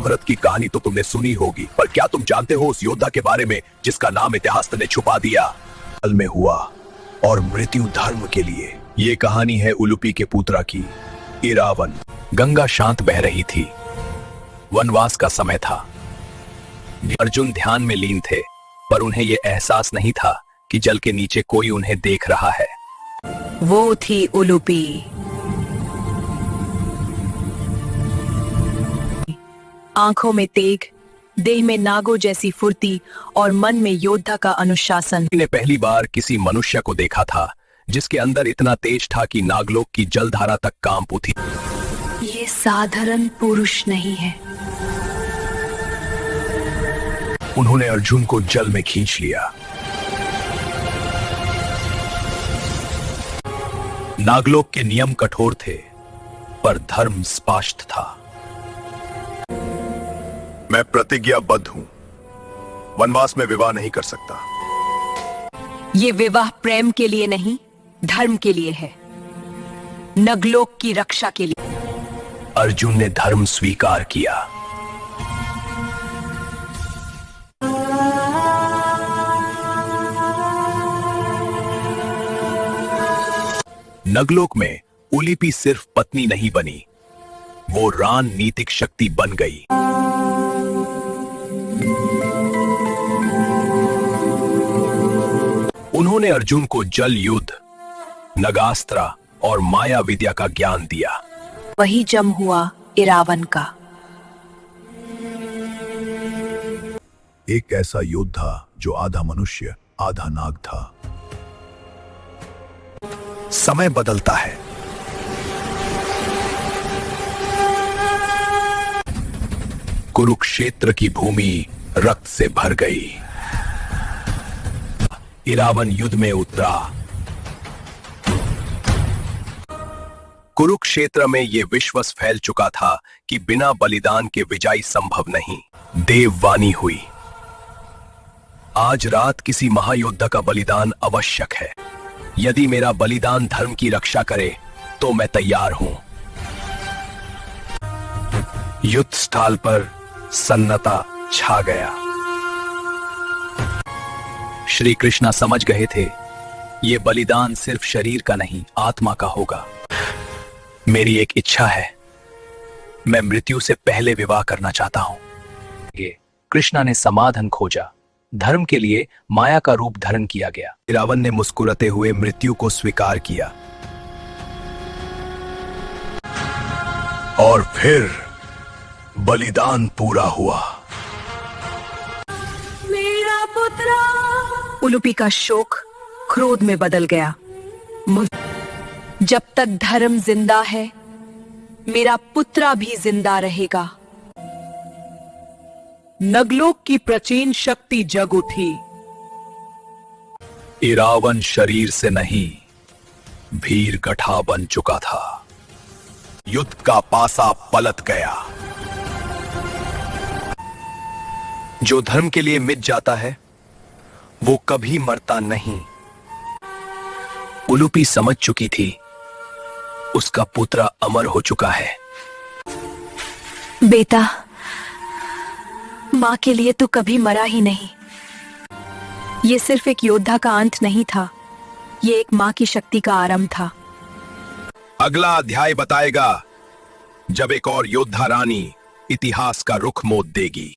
महाभारत की कहानी तो तुमने सुनी होगी, पर क्या तुम जानते हो उस योद्धा के बारे में जिसका नाम इतिहास ने छुपा दिया? कल में हुआ और मृत्यु धर्म के लिए। ये कहानी है उलूपी के पुत्रा की, इरावन। गंगा शांत बह रही थी। वनवास का समय था। अर्जुन ध्यान में लीन थे, पर उन्हें यह एहसास नहीं था कि जल के नीचे कोई उन्हें देख रहा है। वो थी उलूपी। आंखों में तेग, देह में नागों जैसी फुर्ती और मन में योद्धा का अनुशासन। ने पहली बार किसी मनुष्य को देखा था जिसके अंदर इतना तेज था कि नागलोक की जलधारा तक कांप उठी। ये साधारण पुरुष नहीं है। उन्होंने अर्जुन को जल में खींच लिया। नागलोक के नियम कठोर थे, पर धर्म स्पष्ट था। मैं प्रतिज्ञाबद्ध हूं, वनवास में विवाह नहीं कर सकता। ये विवाह प्रेम के लिए नहीं, धर्म के लिए है, नगलोक की रक्षा के लिए। अर्जुन ने धर्म स्वीकार किया। नगलोक में उलूपी सिर्फ पत्नी नहीं बनी, वो रणनीतिक शक्ति बन गई। उन्होंने अर्जुन को जल युद्ध, नगास्त्र और माया विद्या का ज्ञान दिया। वही जम हुआ इरावन का। एक ऐसा योद्धा जो आधा मनुष्य आधा नाग था। समय बदलता है। कुरुक्षेत्र की भूमि रक्त से भर गई। इरावन युद्ध में उतरा। कुरुक्षेत्र में यह विश्वास फैल चुका था कि बिना बलिदान के विजय संभव नहीं। देववाणी हुई, आज रात किसी महायोद्धा का बलिदान आवश्यक है। यदि मेरा बलिदान धर्म की रक्षा करे तो मैं तैयार हूं। युद्ध स्थल पर सन्नता छा गया। श्री कृष्णा समझ गए थे, यह बलिदान सिर्फ शरीर का नहीं, आत्मा का होगा। मेरी एक इच्छा है, मैं मृत्यु से पहले विवाह करना चाहता हूं। कृष्णा ने समाधान खोजा। धर्म के लिए माया का रूप धारण किया गया। इरावन ने मुस्कुराते हुए मृत्यु को स्वीकार किया। और फिर बलिदान पूरा हुआ। मेरा पुत्र। उलूपी का शोक क्रोध में बदल गया। जब तक धर्म जिंदा है, मेरा पुत्र भी जिंदा रहेगा। नगलोक की प्राचीन शक्ति जग उठी। इरावन शरीर से नहीं, भीर गठा बन चुका था। युद्ध का पासा पलट गया। जो धर्म के लिए मिट जाता है, वो कभी मरता नहीं। उलूपी समझ चुकी थी, उसका पुत्र अमर हो चुका है। बेटा, मां के लिए तू कभी मरा ही नहीं। ये सिर्फ एक योद्धा का अंत नहीं था, ये एक मां की शक्ति का आरंभ था। अगला अध्याय बताएगा जब एक और योद्धा रानी इतिहास का रुख मोड़ देगी।